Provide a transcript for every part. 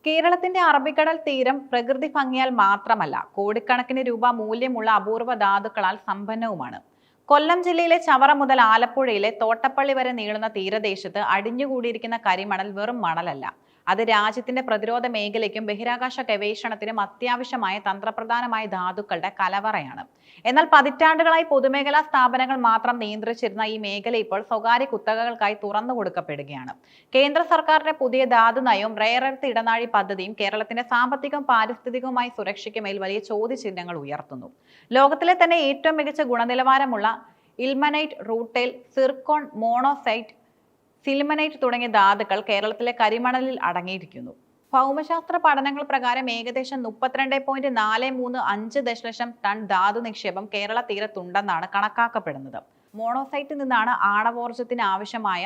കേരളത്തിന്റെ അറബിക്കടൽ തീരം പ്രകൃതി ഭംഗിയാൽ മാത്രമല്ല കോടിക്കണക്കിന് രൂപ മൂല്യമുള്ള അപൂർവ ധാതുക്കളാൽ സമ്പന്നവുമാണ്. കൊല്ലം ജില്ലയിലെ ചവറ മുതൽ ആലപ്പുഴയിലെ തോട്ടപ്പള്ളി വരെ നീളുന്ന തീരദേശത്ത് അടിഞ്ഞുകൂടിയിരിക്കുന്ന കരിമണൽ വെറും മണലല്ല. അത് രാജ്യത്തിന്റെ പ്രതിരോധ മേഖലയ്ക്കും ബഹിരാകാശ ഗവേഷണത്തിനും അത്യാവശ്യമായ തന്ത്രപ്രധാനമായ ധാതുക്കളുടെ കലവറയാണ്. എന്നാൽ പതിറ്റാണ്ടുകളായി പൊതുമേഖലാ സ്ഥാപനങ്ങൾ മാത്രം നിയന്ത്രിച്ചിരുന്ന ഈ മേഖല ഇപ്പോൾ സ്വകാര്യ കുത്തകകൾക്കായി തുറന്നു കൊടുക്കപ്പെടുകയാണ്. കേന്ദ്ര സർക്കാരിന്റെ പുതിയ ധാതു നയവും റെയർ എർത്ത് ഇടനാഴി പദ്ധതിയും കേരളത്തിന്റെ സാമ്പത്തികവും പാരിസ്ഥിതികവുമായ സുരക്ഷയ്ക്ക് മേൽ വലിയ ചോദ്യചിഹ്നങ്ങൾ ഉയർത്തുന്നു. ലോകത്തിലെ തന്നെ ഏറ്റവും മികച്ച ഗുണനിലവാരമുള്ള ilmenite, rutile, zircon, monocyte, sillimanite തുടങ്ങിയ ധാതുക്കൾ കേരളത്തിലെ കരിമണലിൽ അടങ്ങിയിരിക്കുന്നു. ഭൗമശാസ്ത്ര പഠനങ്ങൾ പ്രകാരം ഏകദേശം 32.435 ദശലക്ഷം ടൺ ധാതു നിക്ഷേപം കേരള തീരത്തുണ്ടെന്നാണ് കണക്കാക്കപ്പെടുന്നത്. മോണോസൈറ്റിൽ നിന്നാണ് ആണവോർജത്തിന് ആവശ്യമായ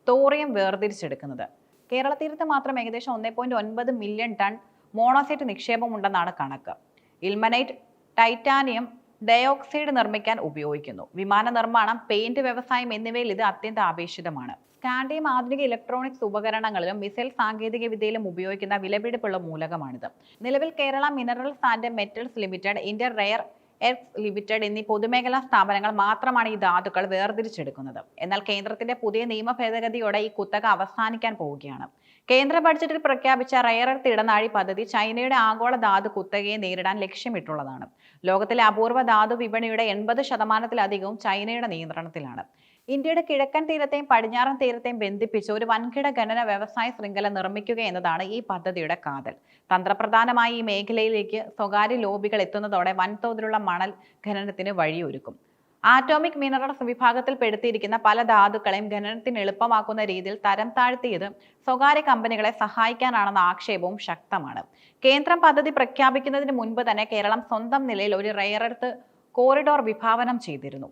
തോറിയം വേർതിരിച്ചെടുക്കുന്നത്. കേരള തീരത്ത് മാത്രം ഏകദേശം 1.9 മില്യൺ ടൺ മോണോസൈറ്റ് നിക്ഷേപമുണ്ടെന്നാണ് കണക്ക്. ഇൽമനൈറ്റ് ടൈറ്റാനിയം ഡയോക്സൈഡ് നിർമ്മിക്കാൻ ഉപയോഗിക്കുന്നു. വിമാന നിർമ്മാണം, പെയിന്റ് വ്യവസായം എന്നിവയിൽ ഇത് അത്യന്താപേക്ഷിതമാണ്. സ്കാൻഡിയം ആധുനിക ഇലക്ട്രോണിക്സ് ഉപകരണങ്ങളിലും മിസൈൽ സാങ്കേതിക വിദ്യയിലും ഉപയോഗിക്കുന്ന വിലപിടിപ്പുള്ള മൂലകമാണിത്. നിലവിൽ Kerala minerals and metals limited, Indian rare earth limited എന്നീ പൊതുമേഖലാ സ്ഥാപനങ്ങൾ മാത്രമാണ് ഈ ധാതുക്കൾ വേർതിരിച്ചെടുക്കുന്നത്. എന്നാൽ കേന്ദ്രത്തിന്റെ പുതിയ നിയമ ഭേദഗതിയോടെ ഈ കുത്തക അവസാനിക്കാൻ പോവുകയാണ്. കേന്ദ്ര ബഡ്ജറ്റിൽ പ്രഖ്യാപിച്ച റെയർ എർത്ത് ഇടനാഴി പദ്ധതി ചൈനയുടെ ആഗോള ധാതു കുത്തകയെ നേരിടാൻ ലക്ഷ്യമിട്ടുള്ളതാണ്. ലോകത്തിലെ അപൂർവ ധാതു വിപണിയുടെ 80% ചൈനയുടെ നിയന്ത്രണത്തിലാണ്. ഇന്ത്യയുടെ കിഴക്കൻ തീരത്തെയും പടിഞ്ഞാറൻ തീരത്തെയും ബന്ധിപ്പിച്ച് ഒരു വൻകിട ഖനന വ്യവസായ ശൃംഖല നിർമ്മിക്കുക എന്നതാണ് ഈ പദ്ധതിയുടെ കാതൽ. തന്ത്രപ്രധാനമായി ഈ മേഖലയിലേക്ക് സ്വകാര്യ ലോബികൾ എത്തുന്നതോടെ വൻതോതിലുള്ള മണൽ ഖനനത്തിന് വഴിയൊരുക്കും. ആറ്റോമിക് മിനറൽസ് വിഭാഗത്തിൽ പെടുത്തിയിരിക്കുന്ന പല ധാതുക്കളെയും ഖനനത്തിന് എളുപ്പമാക്കുന്ന രീതിയിൽ തരം താഴ്ത്തിയത് സ്വകാര്യ കമ്പനികളെ സഹായിക്കാനാണെന്ന ആക്ഷേപവും ശക്തമാണ്. കേന്ദ്രം പദ്ധതി പ്രഖ്യാപിക്കുന്നതിന് മുൻപ് തന്നെ കേരളം സ്വന്തം നിലയിൽ ഒരു റെയർ എർത്ത് കോറിഡോർ വിഭാവനം ചെയ്തിരുന്നു.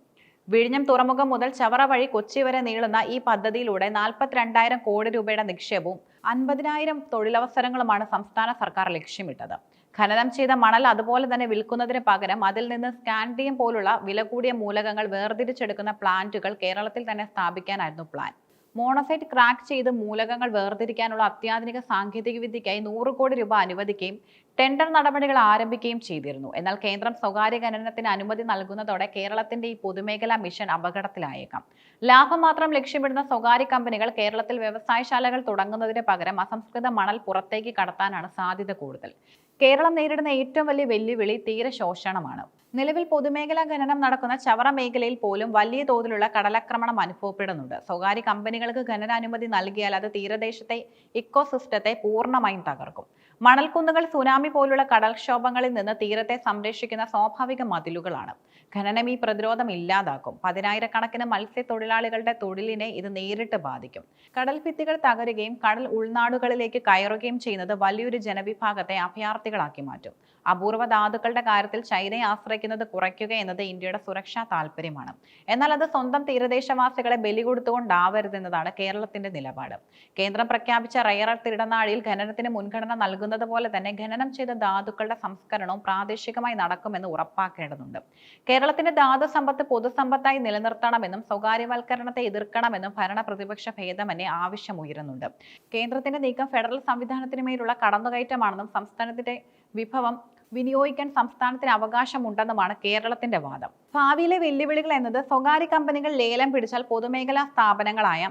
വിഴിഞ്ഞം തുറമുഖം മുതൽ ചവറ വഴി കൊച്ചി വരെ നീളുന്ന ഈ പദ്ധതിയിലൂടെ 42,000 കോടി രൂപയുടെ നിക്ഷേപവും 50,000 തൊഴിലവസരങ്ങളുമാണ് സംസ്ഥാന സർക്കാർ ലക്ഷ്യമിട്ടത്. ഖനനം ചെയ്ത മണൽ അതുപോലെ തന്നെ വിൽക്കുന്നതിന് പകരം അതിൽ നിന്ന് സ്കാൻഡിയം പോലുള്ള വില കൂടിയ മൂലകങ്ങൾ വേർതിരിച്ചെടുക്കുന്ന പ്ലാന്റുകൾ കേരളത്തിൽ തന്നെ സ്ഥാപിക്കാനായിരുന്നു പ്ലാൻ. മോണോസൈറ്റ് ക്രാക്ക് ചെയ്ത് മൂലകങ്ങൾ വേർതിരിക്കാനുള്ള അത്യാധുനിക സാങ്കേതിക വിദ്യയ്ക്കായി 100 കോടി രൂപ അനുവദിക്കുകയും ടെൻഡർ നടപടികൾ ആരംഭിക്കുകയും ചെയ്തിരുന്നു. എന്നാൽ കേന്ദ്രം സ്വകാര്യ ഖനനത്തിന് അനുമതി നൽകുന്നതോടെ കേരളത്തിന്റെ ഈ പൊതുമേഖലാ മിഷൻ അപകടത്തിലായേക്കാം. ലാഭം മാത്രം ലക്ഷ്യമിടുന്ന സ്വകാര്യ കമ്പനികൾ കേരളത്തിൽ വ്യവസായശാലകൾ തുടങ്ങുന്നതിന് പകരം അസംസ്കൃത മണൽ പുറത്തേക്ക് കടത്താനാണ് സാധ്യത കൂടുതൽ. കേരളം നേരിടുന്ന ഏറ്റവും വലിയ വെല്ലുവിളി തീരശോഷണമാണ്. നിലവിൽ പൊതുമേഖലാ ഖനനം നടക്കുന്ന ചവറ മേഖലയിൽ പോലും വലിയ തോതിലുള്ള കടലാക്രമണം അനുഭവപ്പെടുന്നുണ്ട്. സ്വകാര്യ കമ്പനികൾക്ക് ഖനനാനുമതി നൽകിയാൽ അത് തീരദേശത്തെ ഇക്കോസിസ്റ്റത്തെ പൂർണ്ണമായും തകർക്കും. മണൽക്കുന്നുകൾ സുനാമി പോലുള്ള കടൽക്ഷോഭങ്ങളിൽ നിന്ന് തീരത്തെ സംരക്ഷിക്കുന്ന സ്വാഭാവിക മതിലുകളാണ്. ഖനനം ഈ പ്രതിരോധം ഇല്ലാതാക്കും. 10,000-കണക്കിന് മത്സ്യത്തൊഴിലാളികളുടെ തൊഴിലിനെ ഇത് നേരിട്ട് ബാധിക്കും. കടൽ ഭിത്തികൾ തകരുകയും കടൽ ഉൾനാടുകളിലേക്ക് കയറുകയും ചെയ്യുന്നത് വലിയൊരു ജനവിഭാഗത്തെ അഭയാർത്ഥികളാക്കി മാറ്റും. അപൂർവ ധാതുക്കളുടെ കാര്യത്തിൽ ചൈനയെ ആശ്രയിക്കുന്നത് കുറയ്ക്കുക എന്നത് ഇന്ത്യയുടെ സുരക്ഷാ താല്പര്യമാണ്. എന്നാൽ അത് സ്വന്തം തീരദേശവാസികളെ ബലി കൊടുത്തുകൊണ്ടാവരുതെന്നതാണ് കേരളത്തിന്റെ നിലപാട്. കേന്ദ്രം പ്രഖ്യാപിച്ച റെയർ എർത്ത് ഇടനാഴിയിൽ ഖനനത്തിന് മുൻഗണന നൽകുന്നത് പോലെ തന്നെ ഖനനം ചെയ്ത ധാതുക്കളുടെ സംസ്കരണവും പ്രാദേശികമായി നടക്കുമെന്ന് ഉറപ്പാക്കേണ്ടതുണ്ട്. കേരളത്തിന്റെ ധാതു സമ്പത്ത് പൊതുസമ്പത്തായി നിലനിർത്തണമെന്നും സ്വകാര്യവൽക്കരണത്തെ എതിർക്കണമെന്നും ഭരണ പ്രതിപക്ഷ ഭേദമന്യേ ആവശ്യമുയരുന്നുണ്ട്. കേന്ദ്രത്തിന്റെ നീക്കം ഫെഡറൽ സംവിധാനത്തിനുമേലുള്ള കടന്നുകയറ്റമാണെന്നും സംസ്ഥാനത്തിന്റെ വിഭവം വിനിയോഗിക്കാൻ സംസ്ഥാനത്തിന് അവകാശമുണ്ടെന്നുമാണ് കേരളത്തിന്റെ വാദം. ഭാവിയിലെ വെല്ലുവിളികൾ എന്നത് സ്വകാര്യ കമ്പനികൾ ലേലം പിടിച്ചാൽ പൊതുമേഖലാ സ്ഥാപനങ്ങളായ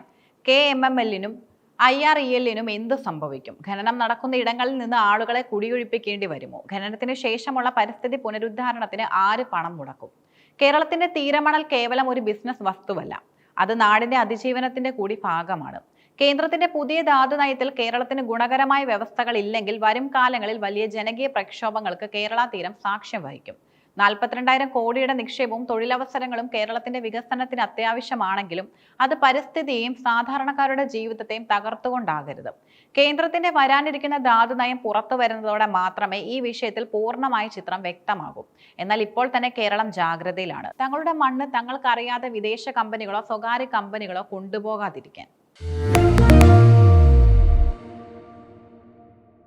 KMML-നും IREL-നും എന്തു സംഭവിക്കും? ഖനനം നടക്കുന്ന ഇടങ്ങളിൽ നിന്ന് ആളുകളെ കുടിയൊഴിപ്പിക്കേണ്ടി വരുമോ? ഖനനത്തിന് ശേഷമുള്ള പരിസ്ഥിതി പുനരുദ്ധാരണത്തിന് ആര് പണം മുടക്കും? കേരളത്തിന്റെ തീരമണൽ കേവലം ഒരു ബിസിനസ് വസ്തുവല്ല, അത് നാടിന്റെ അതിജീവനത്തിന്റെ കൂടി ഭാഗമാണ്. കേന്ദ്രത്തിന്റെ പുതിയ ധാതു നയത്തിൽ കേരളത്തിന് ഗുണകരമായ വ്യവസ്ഥകൾ ഇല്ലെങ്കിൽ വരും കാലങ്ങളിൽ വലിയ ജനകീയ പ്രക്ഷോഭങ്ങൾക്ക് കേരള തീരം സാക്ഷ്യം വഹിക്കും. 42,000 കോടിയുടെ നിക്ഷേപവും തൊഴിലവസരങ്ങളും കേരളത്തിന്റെ വികസനത്തിന് അത്യാവശ്യമാണെങ്കിലും അത് പരിസ്ഥിതിയെയും സാധാരണക്കാരുടെ ജീവിതത്തെയും തകർത്തുകൊണ്ടാകരുത്. കേന്ദ്രത്തിന്റെ വരാനിരിക്കുന്ന ധാതു നയം പുറത്തു വരുന്നതോടെ മാത്രമേ ഈ വിഷയത്തിൽ പൂർണ്ണമായ ചിത്രം വ്യക്തമാകൂ. എന്നാൽ ഇപ്പോൾ തന്നെ കേരളം ജാഗ്രതയിലാണ്. തങ്ങളുടെ മണ്ണ് തങ്ങൾക്കറിയാതെ വിദേശ കമ്പനികളോ സ്വകാര്യ കമ്പനികളോ കൊണ്ടുപോകാതിരിക്കാൻ.